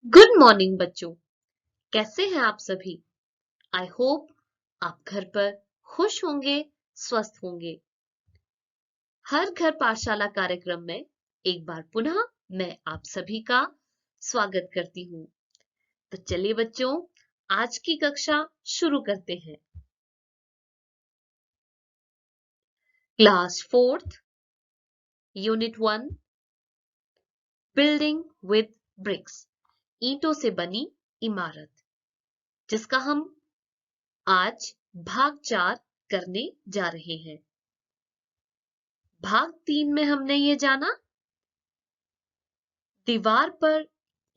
Good morning बच्चों। कैसे हैं आप सभी? आई होप आप घर पर खुश होंगे, स्वस्थ होंगे। हर घर पाठशाला कार्यक्रम में एक बार पुनः मैं आप सभी का स्वागत करती हूँ। तो चलिए बच्चों, आज की कक्षा शुरू करते हैं। Class 4th, unit 1, building with bricks, ईंटों से बनी इमारत, जिसका हम आज भाग 4 करने जा रहे हैं। भाग 3 में हमने ये जाना दीवार पर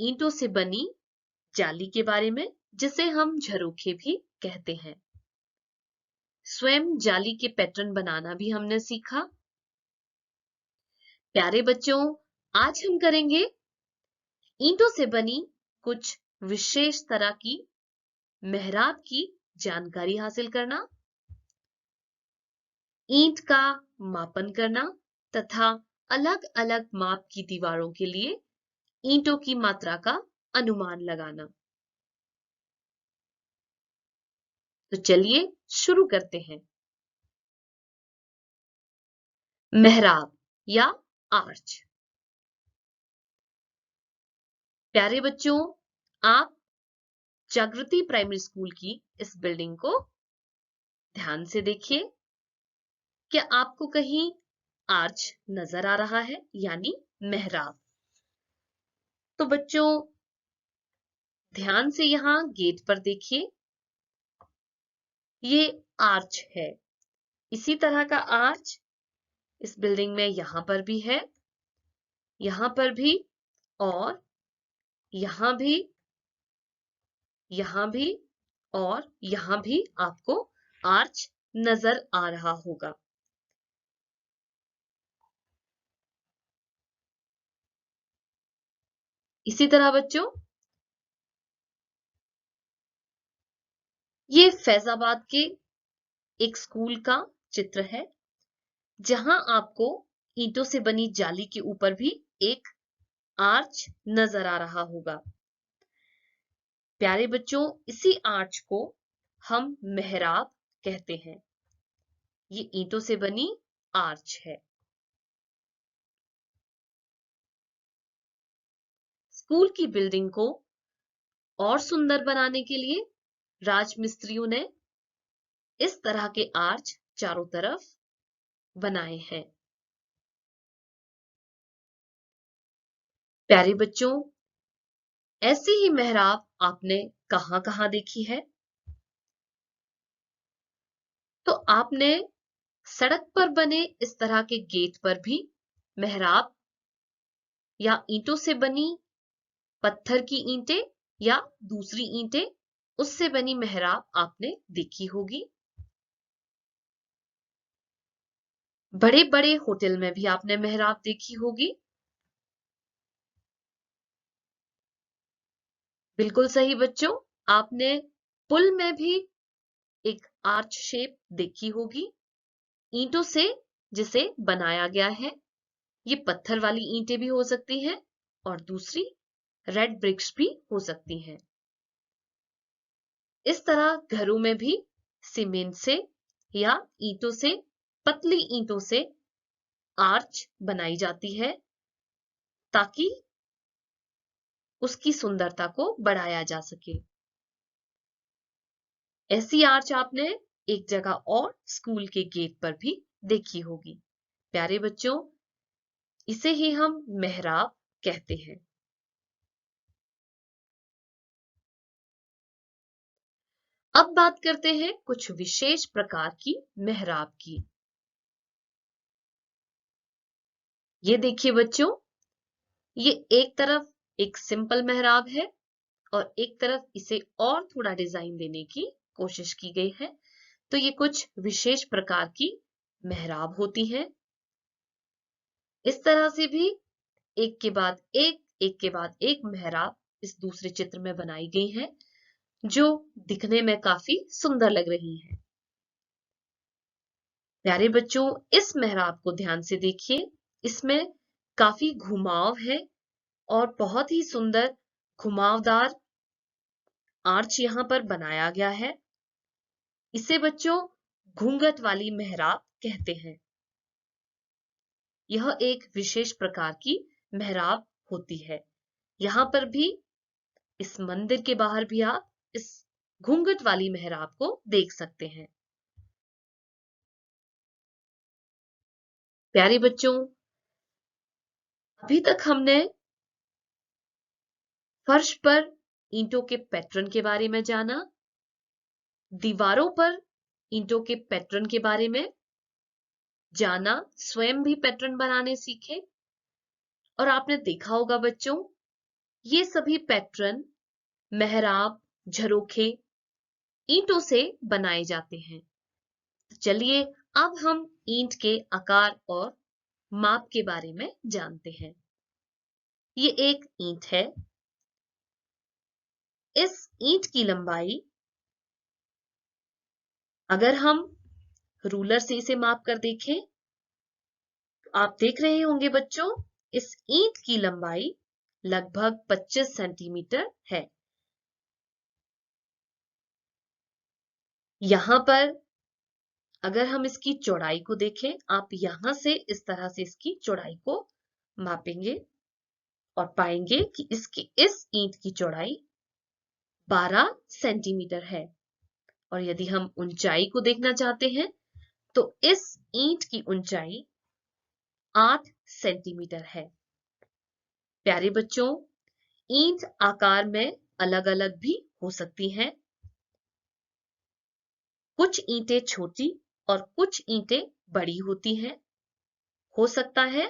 ईंटों से बनी जाली के बारे में, जिसे हम झरोखे भी कहते हैं। स्वयं जाली के पैटर्न बनाना भी हमने सीखा। प्यारे बच्चों, आज हम करेंगे ईंटों से बनी कुछ विशेष तरह की मेहराब की जानकारी हासिल करना, ईंट का मापन करना तथा अलग अलग माप की दीवारों के लिए ईंटों की मात्रा का अनुमान लगाना। तो चलिए शुरू करते हैं। मेहराब या आर्च। प्यारे बच्चों, आप जागृति प्राइमरी स्कूल की इस बिल्डिंग को ध्यान से देखिए। क्या आपको कहीं आर्च नजर आ रहा है, यानी मेहराब? तो बच्चों ध्यान से यहां गेट पर देखिए, ये आर्च है। इसी तरह का आर्च इस बिल्डिंग में यहां पर भी है, यहां पर भी, और यहां भी, यहां भी, और यहां भी आपको आर्च नजर आ रहा होगा। इसी तरह बच्चों, ये फैजाबाद के एक स्कूल का चित्र है, जहां आपको ईंटों से बनी जाली के ऊपर भी एक आर्च नजर आ रहा होगा। प्यारे बच्चों, इसी आर्च को हम मेहराब कहते हैं। ये ईंटों से बनी आर्च है। स्कूल की बिल्डिंग को और सुंदर बनाने के लिए राजमिस्त्रियों ने इस तरह के आर्च चारों तरफ बनाए हैं। प्यारे बच्चों, ऐसी ही मेहराब आपने कहां-कहां देखी है? तो आपने सड़क पर बने इस तरह के गेट पर भी मेहराब या ईंटों से बनी, पत्थर की ईंटें या दूसरी ईंटें, उससे बनी मेहराब आपने देखी होगी। बड़े-बड़े होटल में भी आपने मेहराब देखी होगी। बिल्कुल सही बच्चों, आपने पुल में भी एक आर्च शेप देखी होगी, ईंटों से जिसे बनाया गया है। ये पत्थर वाली ईंटें भी हो सकती हैं और दूसरी रेड ब्रिक्स भी हो सकती हैं। इस तरह घरों में भी सीमेंट से या ईंटों से, पतली ईंटों से आर्च बनाई जाती है, ताकि उसकी सुंदरता को बढ़ाया जा सके। ऐसी आर्च आपने एक जगह और स्कूल के गेट पर भी देखी होगी। प्यारे बच्चों, इसे ही हम मेहराब कहते हैं। अब बात करते हैं कुछ विशेष प्रकार की मेहराब की। ये देखिए बच्चों, ये एक तरफ एक सिंपल मेहराब है और एक तरफ इसे और थोड़ा डिजाइन देने की कोशिश की गई है। तो ये कुछ विशेष प्रकार की मेहराब होती हैं। इस तरह से भी एक के बाद एक मेहराब इस दूसरे चित्र में बनाई गई है, जो दिखने में काफी सुंदर लग रही है। प्यारे बच्चों, इस मेहराब को ध्यान से देखिए। इसमें काफी घुमाव है और बहुत ही सुंदर घुमावदार आर्च यहाँ पर बनाया गया है। इसे बच्चों घूंघट वाली मेहराब कहते हैं। यह एक विशेष प्रकार की मेहराब होती है। यहाँ पर भी, इस मंदिर के बाहर भी आप इस घूंघट वाली मेहराब को देख सकते हैं। प्यारे बच्चों, अभी तक हमने फर्श पर ईंटों के पैटर्न के बारे में जाना, दीवारों पर ईंटों के पैटर्न के बारे में जाना, स्वयं भी पैटर्न बनाने सीखे। और आपने देखा होगा बच्चों, ये सभी पैटर्न, मेहराब, झरोखे ईंटों से बनाए जाते हैं। चलिए अब हम ईंट के आकार और माप के बारे में जानते हैं। ये एक ईंट है। इस ईंट की लंबाई, अगर हम रूलर से इसे माप कर देखें, तो आप देख रहे होंगे बच्चों, इस ईंट की लंबाई लगभग 25 सेंटीमीटर है। यहां पर अगर हम इसकी चौड़ाई को देखें, आप यहां से इस तरह से इसकी चौड़ाई को मापेंगे और पाएंगे कि इसकी इस ईंट की चौड़ाई 12 सेंटीमीटर है। और यदि हम ऊंचाई को देखना चाहते हैं, तो इस ईंट की ऊंचाई 8 सेंटीमीटर है। प्यारे बच्चों, ईंट आकार में अलग अलग भी हो सकती हैं। कुछ ईंटें छोटी और कुछ ईंटें बड़ी होती हैं। हो सकता है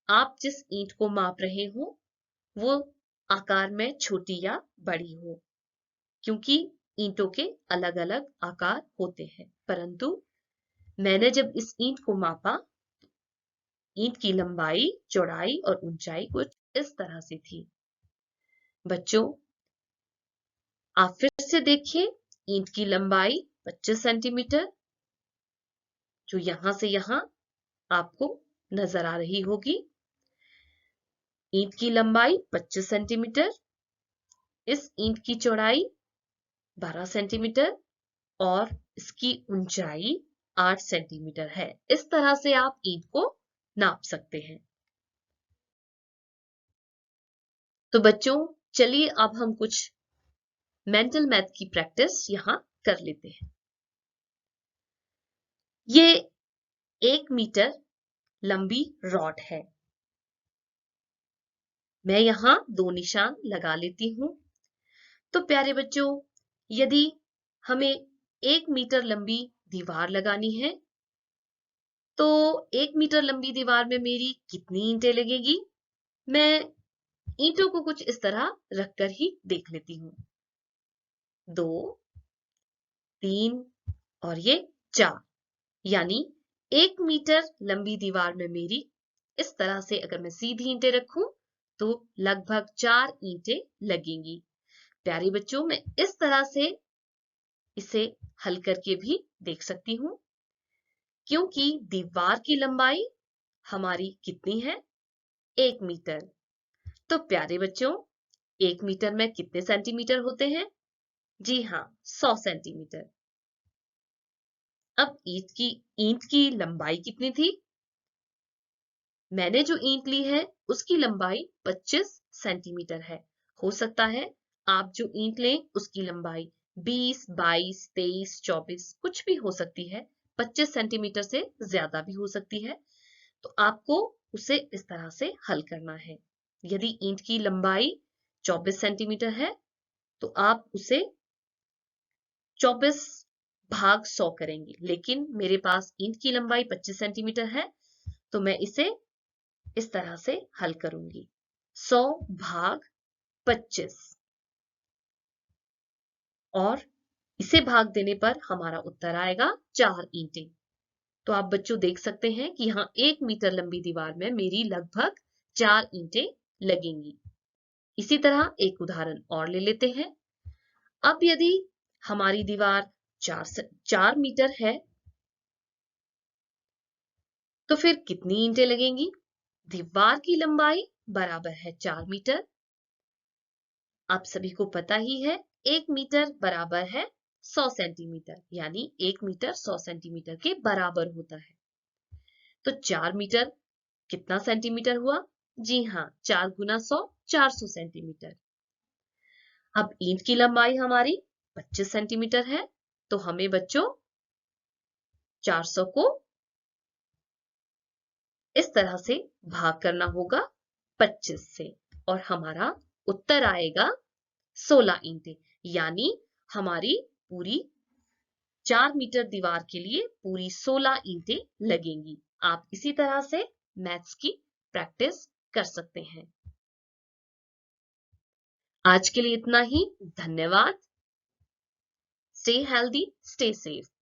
आप जिस ईंट को माप रहे हो वो आकार में छोटी या बड़ी हो, क्योंकि ईंटों के अलग अलग आकार होते हैं। परंतु मैंने जब इस ईंट को मापा, ईंट की लंबाई, चौड़ाई और ऊंचाई कुछ इस तरह से थी। बच्चों, आप फिर से देखिए, ईंट की लंबाई 25 सेंटीमीटर, जो यहां से यहां आपको नजर आ रही होगी। ईंट की लंबाई 25 सेंटीमीटर, इस ईंट की चौड़ाई 12 सेंटीमीटर और इसकी ऊंचाई 8 सेंटीमीटर है। इस तरह से आप ईंट को नाप सकते हैं। तो बच्चों, चलिए अब हम कुछ मेंटल मैथ की प्रैक्टिस यहां कर लेते हैं। ये 1 मीटर लंबी रॉड है। मैं यहां 2 निशान लगा लेती हूं। तो प्यारे बच्चों, यदि हमें 1 मीटर लंबी दीवार लगानी है, तो 1 मीटर लंबी दीवार में मेरी कितनी ईंटें लगेगी? मैं ईंटों को कुछ इस तरह रखकर ही देख लेती हूँ। 2, 3 और ये 4, यानी 1 मीटर लंबी दीवार में मेरी इस तरह से अगर मैं सीधी ईंटें रखूं, तो लगभग 4 ईंटें लगेंगी। प्यारे बच्चों, मैं इस तरह से इसे हल करके भी देख सकती हूं, क्योंकि दीवार की लंबाई हमारी कितनी है? 1 मीटर। तो प्यारे बच्चों, 1 मीटर में कितने सेंटीमीटर होते हैं? जी हाँ, 100 सेंटीमीटर। अब ईंट की लंबाई कितनी थी? मैंने जो ईंट ली है उसकी लंबाई 25 सेंटीमीटर है। हो सकता है आप जो ईंट लें उसकी लंबाई 20, 22, 23, 24 कुछ भी हो सकती है। 25 सेंटीमीटर से ज्यादा भी हो सकती है। तो आपको उसे इस तरह से हल करना है। यदि ईंट की लंबाई 24 सेंटीमीटर है, तो आप उसे 24 भाग 100 करेंगे। लेकिन मेरे पास ईंट की लंबाई 25 सेंटीमीटर है, तो मैं इसे इस तरह से हल करूंगी, 100 भाग 25, और इसे भाग देने पर हमारा उत्तर आएगा 4 ईंटें। तो आप बच्चों देख सकते हैं कि यहाँ 1 मीटर लंबी दीवार में मेरी लगभग 4 ईंटें लगेंगी। इसी तरह एक उदाहरण और ले लेते हैं। अब यदि हमारी दीवार 4 मीटर है, तो फिर कितनी ईंटें लगेंगी? दीवार की लंबाई बराबर है 4 मीटर, आप सभी को पता ही है 1 मीटर बराबर है 100 सेंटीमीटर, यानी 1 मीटर 100 सेंटीमीटर के बराबर होता है। तो 4 मीटर कितना सेंटीमीटर हुआ? जी हाँ, 4 गुना 100 400 सेंटीमीटर। अब ईंट की लंबाई हमारी 25 सेंटीमीटर है, तो हमें बच्चों 400 को इस तरह से भाग करना होगा 25 से और हमारा उत्तर आएगा 16 ईंटें, यानी हमारी पूरी 4 मीटर दीवार के लिए पूरी 16 ईंटें लगेंगी। आप इसी तरह से मैथ्स की प्रैक्टिस कर सकते हैं। आज के लिए इतना ही। धन्यवाद। Stay healthy, stay safe.